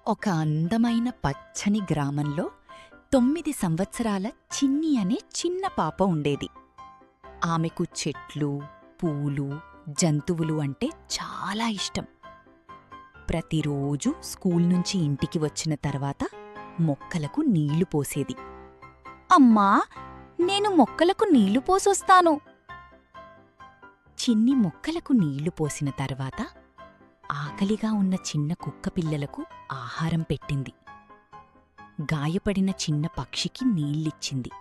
ఒక అందమైన పచ్చని గ్రామంలో 9 సంవత్సరాల చిన్ని అనే చిన్న పాప ఉండేది. ఆమెకు చెట్లు, పూలు, జంతువులు అంటే చాలా ఇష్టం. ప్రతిరోజూ స్కూల్ నుంచి ఇంటికి వచ్చిన తర్వాత మొక్కలకు నీళ్లు పోసేది. అమ్మా, నేను మొక్కలకు నీళ్లు పోసొస్తాను. చిన్ని మొక్కలకు నీళ్లు పోసిన తర్వాత ఆకలిగా ఉన్న చిన్న కుక్కపిల్లలకు ఆహారం పెట్టింది. గాయపడిన చిన్న పక్షికి నీళ్ళిచ్చింది.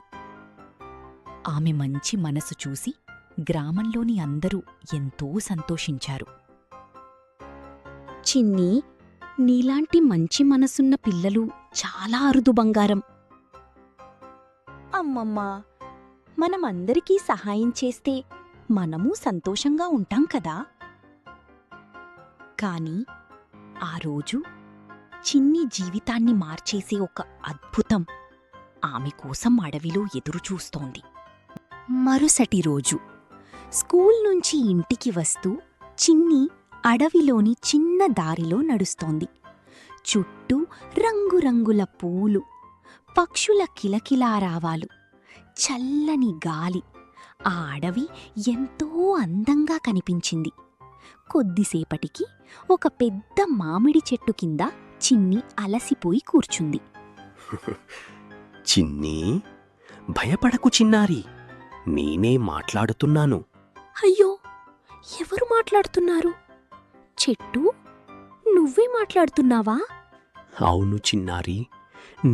ఆమె మంచి మనసు చూసి గ్రామంలోని అందరూ ఎంతో సంతోషించారు. చిన్నీ, నీలాంటి మంచి మనసున్న పిల్లలు చాలా అరుదు బంగారం. అమ్మమ్మా, మనమందరికీ సహాయం చేస్తే మనమూ సంతోషంగా ఉంటాం కదా. కాని ఆ రోజు చిన్ని జీవితాన్ని మార్చేసే ఒక అద్భుతం ఆమె కోసం అడవిలో ఎదురుచూస్తోంది. మరుసటి రోజు స్కూల్ నుంచి ఇంటికి వస్తూ చిన్ని అడవిలోని చిన్న దారిలో నడుస్తోంది. చుట్టూ రంగురంగుల పూలు, పక్షుల కిలకిలారావాలు, చల్లని గాలి. ఆ అడవి ఎంతో అందంగా కనిపించింది. కొద్దిసేపటికి ఒక పెద్ద మామిడి చెట్టు కింద చిన్ని అలసిపోయి కూర్చుంది. చిన్నీ, భయపడకు చిన్నారి, నేనే మాట్లాడుతున్నాను. అయ్యో, ఎవరు మాట్లాడుతున్నారు? చెట్టు, నువ్వే మాట్లాడుతున్నావా? అవును చిన్నారి,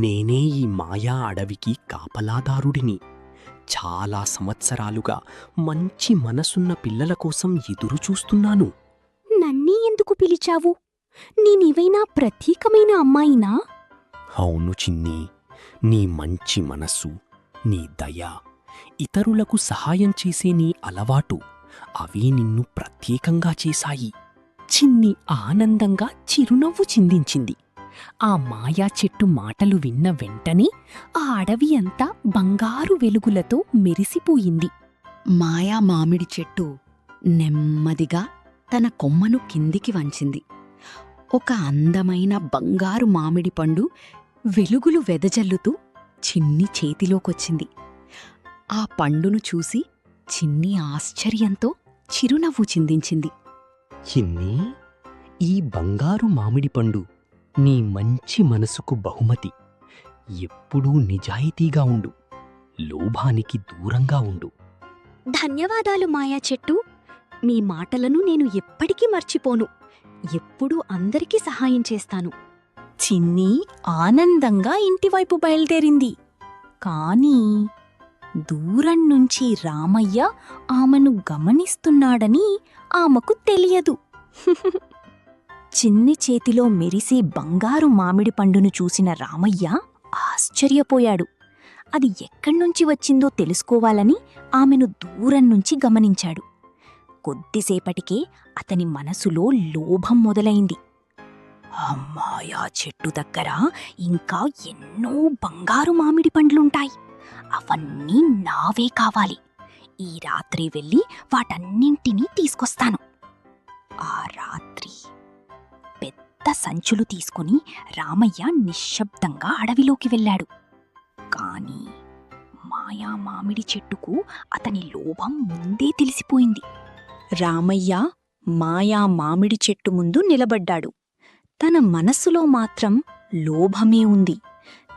నేనే ఈ మాయా అడవికి కాపలాదారుడిని. చాలా సంవత్సరాలుగా మంచి మనసున్న పిల్లల కోసం ఎదురుచూస్తున్నాను. నన్నీ ఎందుకు పిలిచావు? నేనివైనా ప్రత్యేకమైన అమ్మాయినా? అవును చిన్నీ, నీ మంచి మనస్సు, నీ దయ, ఇతరులకు సహాయం చేసే నీ అలవాటు, అవే నిన్ను ప్రత్యేకంగా చేశాయి. చిన్ని ఆనందంగా చిరునవ్వు చిందించింది. ఆ మాయా చెట్టు మాటలు విన్న వెంటనే ఆ అడవి అంతా బంగారు వెలుగులతో మెరిసిపోయింది. మాయా మామిడి చెట్టు నెమ్మదిగా తన కొమ్మను కిందికి వంచింది. ఒక అందమైన బంగారు మామిడి పండు వెలుగులు వెదజల్లుతూ చిన్ని చేతిలోకొచ్చింది. ఆ పండును చూసి చిన్ని ఆశ్చర్యంతో చిరునవ్వు చిందించింది. చిన్నీ, ఈ బంగారు మామిడి పండు నీ మంచి మనసుకు బహుమతి. ఎప్పుడూ నిజాయితీగా ఉండు, లోభానికి దూరంగా ఉండు. ధన్యవాదాలు మాయా చెట్టు. మీ మాటలను నేను ఎప్పటికీ మర్చిపోను. ఎప్పుడూ అందరికీ సహాయం చేస్తాను. చిన్ని ఆనందంగా ఇంటివైపు బయలుదేరింది. కాని దూరం నుంచి రామయ్య ఆమెను గమనిస్తున్నాడని ఆమెకు తెలియదు. చిన్ని చేతిలో మెరిసే బంగారు మామిడి పండును చూసిన రామయ్య ఆశ్చర్యపోయాడు. అది ఎక్కడ్నుంచి వచ్చిందో తెలుసుకోవాలని ఆమెను దూరం నుంచి గమనించాడు. కొద్దిసేపటికే అతని మనసులో లోభం మొదలైంది. అమ్మాయా చెట్టు దగ్గర ఇంకా ఎన్నో బంగారు మామిడి పండ్లుంటాయి. అవన్నీ నావే కావాలి. ఈ రాత్రి వెళ్ళి వాటన్నింటినీ తీసుకొస్తాను. ఆ రాత్రి పెద్ద సంచులు తీసుకుని రామయ్య నిశ్శబ్దంగా అడవిలోకి వెళ్ళాడు. కాని మాయా మామిడి చెట్టుకు అతని లోభం ముందే తెలిసిపోయింది. రామయ్య మాయా మామిడి చెట్టు ముందు నిలబడ్డాడు. తన మనస్సులో మాత్రం లోభమే ఉంది.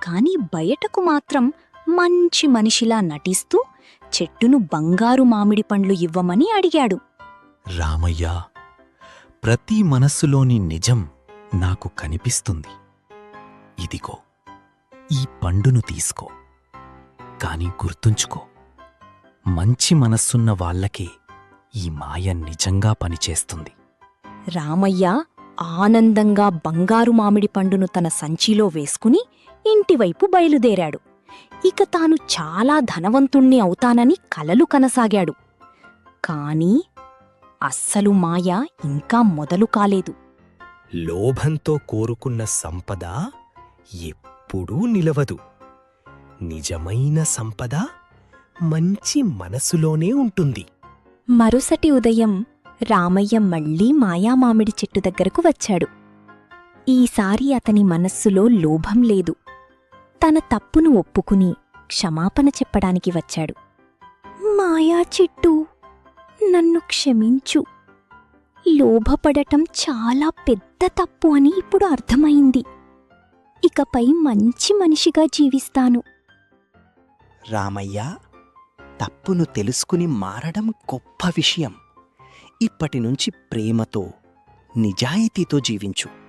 కాని బయటకు మాత్రం మంచి మనిషిలా నటిస్తూ చెట్టును బంగారు మామిడి పండ్లు ఇవ్వమని అడిగాడు. రామయ్యా, ప్రతి మనస్సులోని నిజం నాకు కనిపిస్తుంది. ఇదిగో, ఈ పండును తీసుకో. కాని గుర్తుంచుకో, మంచి మనస్సున్న వాళ్లకే ఈ మాయ నిజంగా పనిచేస్తుంది. రామయ్య ఆనందంగా బంగారు మామిడి పండును తన సంచిలో వేసుకుని ఇంటివైపు బయలుదేరాడు. ఇక తాను చాలా ధనవంతుణ్ణి అవుతానని కలలు కనసాగాడు. కాని అస్సలు మాయ ఇంకా మొదలు కాలేదు. లోభంతో కోరుకున్న సంపద ఎప్పుడూ నిలవదు. నిజమైన సంపద మంచి మనసులోనే ఉంటుంది. మరుసటి ఉదయం రామయ్య మళ్లీ మాయామామిడి చెట్టు దగ్గరకు వచ్చాడు. ఈసారి అతని మనస్సులో లోభం లేదు. తన తప్పును ఒప్పుకుని క్షమాపణ చెప్పడానికి వచ్చాడు. మాయా చెట్టు, నన్ను క్షమించు. లోభపడటం చాలా పెద్ద తప్పు అని ఇప్పుడు అర్థమైంది. ఇకపై మంచి మనిషిగా జీవిస్తాను. రామయ్య, తప్పును తెలుసుకుని మారడం గొప్ప విషయం. ఇప్పటినుంచి ప్రేమతో, నిజాయితీతో జీవించు.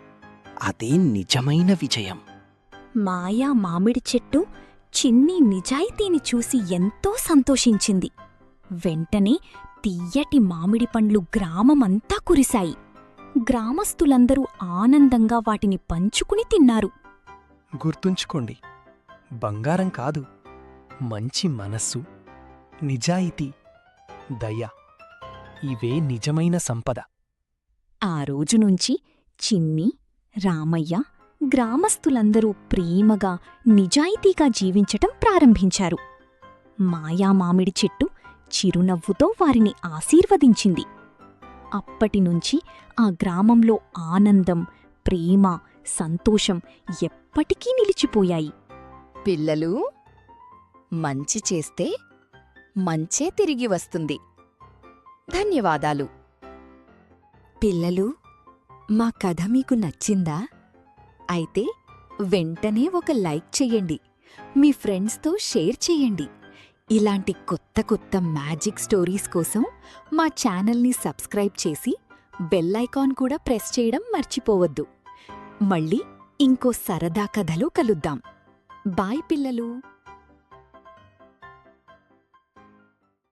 అదే నిజమైన విజయం. మాయా మామిడి చెట్టు చిన్ని నిజాయితీని చూసి ఎంతో సంతోషించింది. వెంటనే తియ్యటి మామిడి పండ్లు గ్రామమంతా కురిశాయి. గ్రామస్తులందరూ ఆనందంగా వాటిని పంచుకుని తిన్నారు. గుర్తుంచుకోండి, బంగారం కాదు, మంచి మనస్సు, నిజాయితీ, దయ ఇవే నిజమైన సంపద. ఆ రోజునుంచి చిన్ని, రామయ్య, గ్రామస్తులందరూ ప్రేమగా, నిజాయితీగా జీవించటం ప్రారంభించారు. మాయా మామిడి చెట్టు చిరునవ్వుతో వారిని ఆశీర్వదించింది. అప్పటినుంచి ఆ గ్రామంలో ఆనందం, ప్రేమ, సంతోషం ఎప్పటికీ నిలిచిపోయాయి. పిల్లలు, మంచి చేస్తే మంచే తిరిగి వస్తుంది. ధన్యవాదాలు. పిల్లలు, మా కథ మీకు నచ్చిందా? అయితే వెంటనే ఒక లైక్ చెయ్యండి. మీ ఫ్రెండ్స్తో షేర్ చెయ్యండి. ఇలాంటి కొత్త కొత్త మ్యాజిక్ స్టోరీస్ కోసం మా ఛానల్ని సబ్స్క్రైబ్ చేసి బెల్ ఐకాన్ కూడా ప్రెస్ చేయడం మర్చిపోవద్దు. మళ్ళీ ఇంకో సరదా కథలో కలుద్దాం. బాయ్ పిల్లలు.